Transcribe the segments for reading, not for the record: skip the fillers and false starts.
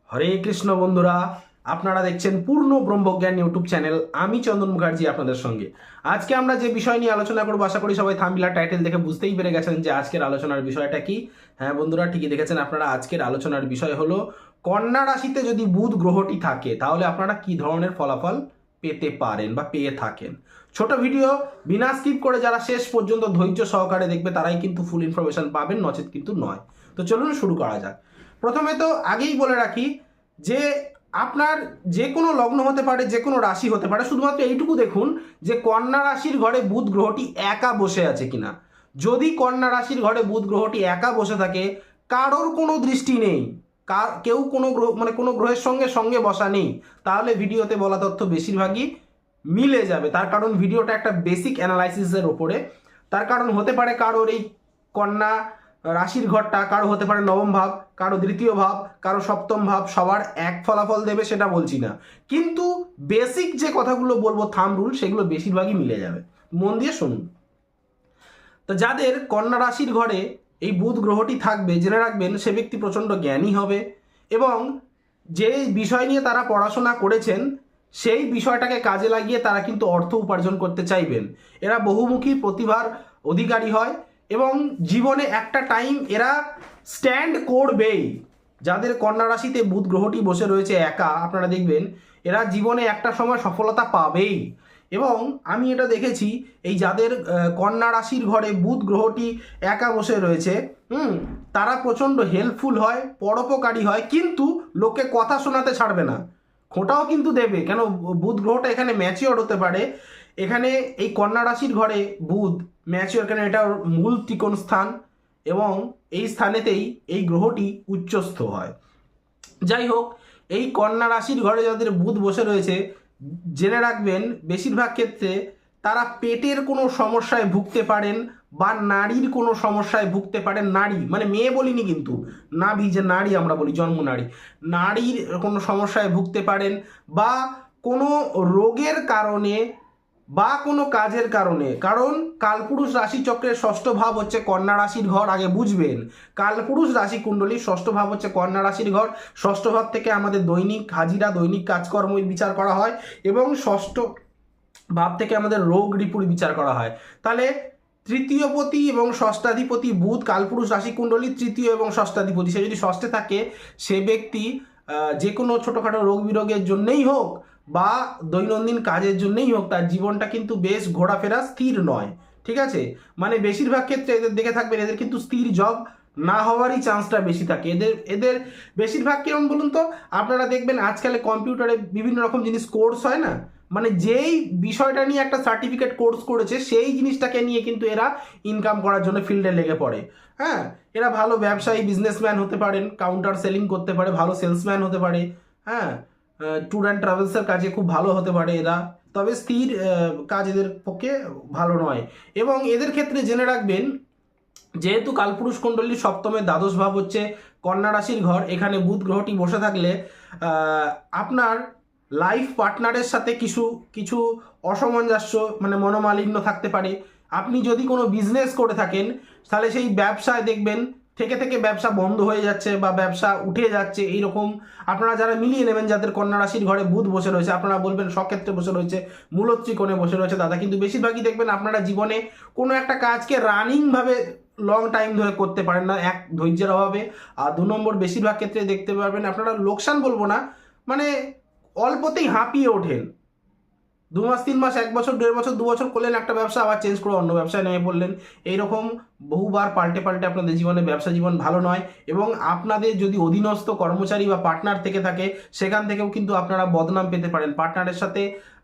হরে কৃষ্ণ বন্ধুরা, আপনারা দেখছেন পূর্ণ ব্রহ্মজ্ঞান ইউটিউব চ্যানেল। আমি চন্দন মুখার্জি আপনাদের সঙ্গে। আজকে আমরা যে বিষয় নিয়ে আলোচনা করবো, আশা করি সবাই থাম্বনেল টাইটেল দেখে বুঝতেই পেরে গেছেন যে আজকের আলোচনার বিষয়টা কি। হ্যাঁ বন্ধুরা, ঠিকই দেখেছেন আপনারা। আজকের আলোচনার বিষয় হলো কন্যা রাশিতে যদি বুধ গ্রহটি থাকে তাহলে আপনারা কি ধরনের ফলাফল পেতে পারেন বা পেয়ে থাকেন। ছোট ভিডিও বিনা স্কিপ করে যারা শেষ পর্যন্ত ধৈর্য সহকারে দেখবে তারাই কিন্তু ফুল ইনফরমেশন পাবেন, নচেত কিন্তু নয়। তো চলুন শুরু করা যাক। প্রথমে তো আগেই বলে রাখি যে আপনার যে কোনো লগ্ন হতে পারে, যে কোনো রাশি হতে পারে, শুধুমাত্র এইটুকু দেখুন যে কন্যা রাশির ঘরে বুধ গ্রহটি একা বসে আছে কিনা। যদি কন্যা রাশির ঘরে বুধ গ্রহটি একা বসে থাকে, কারোর কোনো দৃষ্টি নেই, কেউ কোনো গ্রহ কোনো গ্রহের সঙ্গে সঙ্গে বসা নেই, তাহলে ভিডিওতে বলা তথ্য বেশিরভাগই মিলে যাবে। তার কারণ ভিডিওটা একটা বেসিক অ্যানালাইসিসের ওপরে। তার কারণ হতে পারে কারোর এই কন্যা রাশির ঘরটা কারো হতে পারে নবম ভাব, কারো দ্বিতীয় ভাব, কারো সপ্তম ভাব, সবার এক ফলাফল দেবে সেটা বলছি না, কিন্তু বেসিক যে কথাগুলো বলবো থাম রুল, সেগুলো বেশিরভাগই মিলে যাবে। মন দিয়ে শুনুন। তো যাদের কন্যা রাশির ঘরে এই বুধ গ্রহটি থাকবে, জেনে রাখবেন সে ব্যক্তি প্রচণ্ড জ্ঞানী হবে এবং যে বিষয় নিয়ে তারা পড়াশোনা করেছেন সেই বিষয়টাকে কাজে লাগিয়ে তারা কিন্তু অর্থ উপার্জন করতে চাইবেন। এরা বহুমুখী প্রতিভার অধিকারী হয় এবং জীবনে একটা টাইম এরা স্ট্যান্ড করবেই। যাদের কন্যা রাশিতে বুধ গ্রহটি বসে রয়েছে একা, আপনারা দেখবেন এরা জীবনে একটা সময় সফলতা পাবেই। এবং আমি এটা দেখেছি, এই যাদের কন্যা রাশির ঘরে বুধ গ্রহটি একা বসে রয়েছে, তারা প্রচণ্ড হেল্পফুল হয়, পরোপকারী হয়, কিন্তু লোকে কথা শোনাতে ছাড়বে না, খোঁটাও কিন্তু দেবে। কেন, বুধ গ্রহটা এখানে ম্যাচিওর হতে পারে। এখানে এই কন্যা রাশির ঘরে বুধ ম্যাচিওর, কেন এটা মূল ত্রিকোণ স্থান এবং এই স্থানেতেই এই গ্রহটি উচ্চস্থ হয়। যাই হোক, এই কন্যা রাশির ঘরে যাদের বুধ বসে রয়েছে, জেনে রাখবেন বেশিরভাগ ক্ষেত্রে তারা পেটের কোনো সমস্যায় ভুগতে পারেন বা নারীর কোনো সমস্যায় ভুগতে পারেন। নারী মানে মেয়ে বলিনি কিন্তু, নাভি যে নারী আমরা বলি, জন্ম নারী, নারীর কোনো সমস্যায় ভুগতে পারেন বা কোনো রোগের কারণে বা কোনো কাজের কারণে। কারণ কালপুরুষ রাশিচক্রের ষষ্ঠ ভাব হচ্ছে কন্যা রাশির ঘর, আগে বুঝবেন। কালপুরুষ রাশি কুণ্ডলীর ষষ্ঠ ভাব হচ্ছে কন্যা রাশির ঘর। ষষ্ঠ ভাব থেকে আমাদের দৈনিক হাজিরা, দৈনিক কাজকর্ম বিচার করা হয় এবং ষষ্ঠ ভাব থেকে আমাদের রোগ রিপুর বিচার করা হয়। তাহলে তৃতীয়পতি এবং ষষ্ঠাধিপতি বুধ কালপুরুষ রাশি কুণ্ডলীর তৃতীয় এবং ষষ্ঠাধিপতি, সে যদি ষষ্ঠে থাকে সে ব্যক্তি যে কোনো ছোটোখাটো রোগ বিরোগের জন্যেই হোক বা দৈনন্দিন কাজের জন্যই হোক, তার জীবনটা কিন্তু বেশ ঘোরাফেরা স্থির নয়। ঠিক আছে, মানে বেশিরভাগ ক্ষেত্রে এদের দেখে থাকবেন এদের কিন্তু স্থির জব না হওয়ারই চান্সটা বেশি থাকে। এদের এদের বেশিরভাগ কেমন বলুন তো, আপনারা দেখবেন আজকাল কম্পিউটারে বিভিন্ন রকম জিনিস কোর্স হয় না, মানে যেই বিষয়টা নিয়ে একটা সার্টিফিকেট কোর্স করেছে সেই জিনিসটাকে নিয়ে কিন্তু এরা ইনকাম করার জন্য ফিল্ডে লেগে পড়ে। হ্যাঁ, এরা ভালো ব্যবসায়ী বিজনেসম্যান হতে পারেন, কাউন্টার সেলিং করতে পারে, ভালো সেলসম্যান হতে পারে। হ্যাঁ, ট্যুর অ্যান্ড ট্রাভেলসের কাজে খুব ভালো হতে পারে এরা, তবে স্থির কাজ এদের পক্ষে ভালো নয়। এবং এদের ক্ষেত্রে জেনে রাখবেন, যেহেতু কালপুরুষ কুণ্ডলীর সপ্তমে দ্বাদশ ভাব হচ্ছে কন্যা রাশির ঘর, এখানে বুধ গ্রহটি বসে থাকলে আপনার লাইফ পার্টনারের সাথে কিছু কিছু অসামঞ্জস্য মানে মনোমালিন্য থাকতে পারে। আপনি যদি কোনো বিজনেস করে থাকেন তাহলে সেই ব্যবসায় দেখবেন থেকে থেকে ব্যবসা বন্ধ হয়ে যাচ্ছে বা ব্যবসা উঠে যাচ্ছে, এইরকম আপনারা যারা মিলিয়ে নেবেন যাদের কন্যা রাশির ঘরে বুধ বসে রয়েছে, আপনারা বলবেন সক্ষেত্রে বসে রয়েছে, মূলত্রিকোণে বসে রয়েছে দাদা, কিন্তু বেশিরভাগই দেখবেন আপনারা জীবনে কোনো একটা কাজকে রানিংভাবে লং টাইম ধরে করতে পারেন না, এক ধৈর্যের অভাবে। আর দু নম্বর, বেশিরভাগ ক্ষেত্রে দেখতে পারবেন আপনারা, লোকসান বলবো না, মানে অল্পতেই হাঁপিয়ে ওঠেন। 2 মাস 3 মাস 1 বছর 1.5 বছর 2 বছর করলেন একটা ব্যবসা, আবার চেঞ্জ করে অন্য ব্যবসায় নেমে পড়লেন। এইরকম বহুবার পাল্টে পাল্টে আপনাদের জীবনে ব্যবসা জীবন ভালো নয়। এবং আপনাদের যদি অধীনস্থ কর্মচারী বা পার্টনার থেকে থাকে, সেখান থেকেও কিন্তু আপনারা বদনাম পেতে পারেন। পার্টনারের সাথে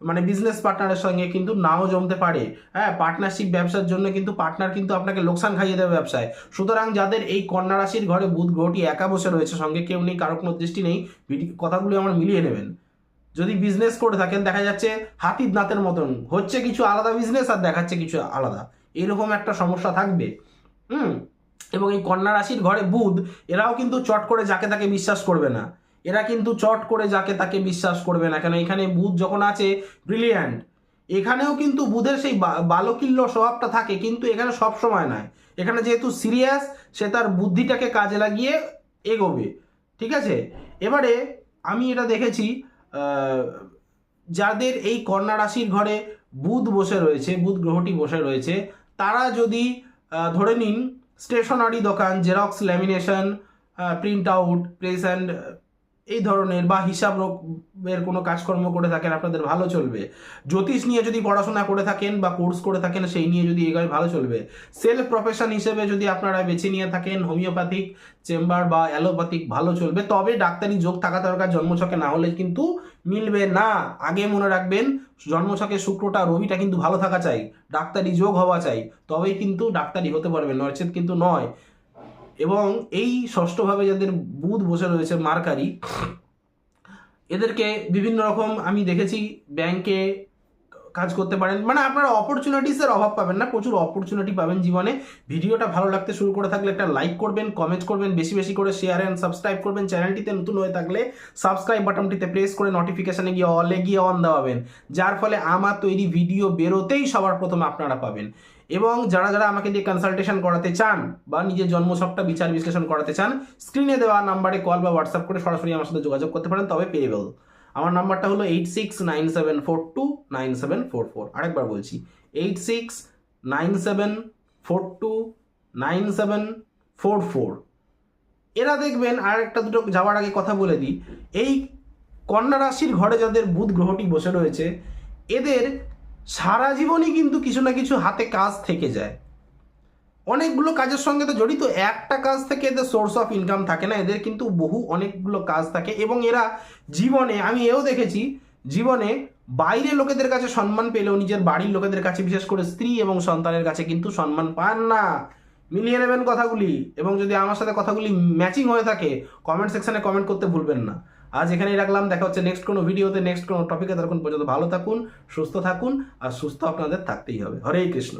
মানে বিজনেস পার্টনারের সঙ্গে কিন্তু নাও জমতে পারে। হ্যাঁ, পার্টনারশিপ ব্যবসার জন্য কিন্তু পার্টনার কিন্তু আপনাকে লোকসান খাইয়ে দেবে ব্যবসায়। সুতরাং যাদের এই কন্যা রাশির ঘরে বুধ গ্রহটি একা বসে রয়েছে, সঙ্গে কেউ নেই, কারো কোনো দৃষ্টি নেই, কথাগুলো আমার মিলিয়ে নেবেন। যদি বিজনেস করে থাকেন দেখা যাচ্ছে হাতির দাঁতের মতন হচ্ছে কিছু আলাদা বিজনেস আর দেখাচ্ছে কিছু আলাদা, এরকম একটা সমস্যা থাকবে। এবং এই কন্যা রাশির ঘরে বুধ, এরাও কিন্তু চট করে যাকে তাকে বিশ্বাস করবে না। এরা কিন্তু চট করে যাকে তাকে বিশ্বাস করবে না, কেন এখানে বুধ যখন আছে ব্রিলিয়ান্ট, এখানেও কিন্তু বুধের সেই বালকিল্য স্বভাবটা থাকে, কিন্তু এখানে সব সময় নয়। এখানে যেহেতু সিরিয়াস, সে তার বুদ্ধিটাকে কাজে লাগিয়ে এগোবে। ঠিক আছে। এবারে আমি এটা দেখেছি যাদের এই কন্যা রাশির ঘরে বুধ বসে রয়েছে, বুধ গ্রহটি বসে রয়েছে, তারা যদি ধরে নিন স্টেশনারি দোকান, xerox, lamination, print out, press and এই ধরনের বা হিসাবের কোনো কাজকর্ম করে থাকেন, আপনাদের ভালো চলবে। জ্যোতিষ নিয়ে যদি পড়াশোনা করে থাকেন বা কোর্স করে থাকেন, সেই নিয়ে যদি এগোয় ভালো চলবে। সেলফ প্রফেশন হিসেবে যদি আপনারা বেছে নিয়ে থাকেন হোমিওপ্যাথিক চেম্বার বা অ্যালোপ্যাথিক, ভালো চলবে। তবে ডাক্তারি যোগ থাকা দরকার, জন্মছকে না হলে কিন্তু মিলবে না। আগে মনে রাখবেন, জন্মছকে শুক্রটা, রবিটা কিন্তু ভালো থাকা চাই, ডাক্তারি যোগ হওয়া চাই, তবেই কিন্তু ডাক্তারি হতে পারবেন, নচেত কিন্তু নয়। এবং এই ষষ্ঠভাবে যাদের বুধ বসে রয়েছে মার্কারি, এদেরকে বিভিন্ন রকম আমি দেখেছি ব্যাংকে কাজ করতে পারেন, মানে আপনারা অপরচুনিটিসের অভাব পাবেন না, প্রচুর অপরচুনিটি পাবেন জীবনে। ভিডিওটা ভালো লাগতে শুরু করে থাকলে একটা লাইক করবেন, কমেন্ট করবেন, বেশি বেশি করে শেয়ার অ্যান্ড সাবস্ক্রাইব করবেন। চ্যানেলটিতে নতুন হয়ে থাকলে সাবস্ক্রাইব বাটনটিতে প্রেস করে নোটিফিকেশানে গিয়ে অলে গিয়ে অন দেওয়াবেন, যার ফলে আমার তৈরি ভিডিও বেরোতেই সবার প্রথম আপনারা পাবেন। এবং যারা যারা আমাকে দিয়ে কনসালটেশন করাতে চান বা নিজের জন্মছকটা বিচার বিশ্লেষণ করাতে চান, স্ক্রিনে দেওয়া নাম্বারে কল বা হোয়াটসঅ্যাপ করে সরাসরি আমার সাথে যোগাযোগ করতে পারেন, তবে পেয়েবল। আমার নাম্বারটা হলো 8697429744। আরেকবার বলছি, 8697429744। এরা দেখবেন, আর একটা দুটো যাওয়ার আগে কথা বলে দিই, এই কন্যা রাশির ঘরে যাদের বুধ গ্রহটি বসে রয়েছে, এদের সারা জীবনই কিন্তু কিছু না কিছু হাতে কাজ থেকে যায়। অনেকগুলো কাজের সঙ্গে তো জড়িত, একটা কাজ থেকে এদের সোর্স অফ ইনকাম থাকে না, এদের কিন্তু অনেকগুলো কাজ থাকে। এবং এরা জীবনে, আমি এও দেখেছি, জীবনে বাইরে লোকেদের কাছে সম্মান পেলেও নিজের বাড়ির লোকেদের কাছে, বিশেষ করে স্ত্রী এবং সন্তানের কাছে কিন্তু সম্মান পান না। মিলিয়ে নেবেন কথাগুলি, এবং যদি আমার সাথে কথাগুলি ম্যাচিং হয়ে থাকে কমেন্ট সেকশনে কমেন্ট করতে ভুলবেন না। আজ এখানেই রাখলাম, দেখা হচ্ছে নেক্সট কোনো ভিডিওতে, নেক্সট কোনো টপিকে। ততক্ষণ পর্যন্ত ভালো থাকুন, সুস্থ থাকুন, আর সুস্থ আপনাদের থাকতেই হবে। হরে কৃষ্ণ।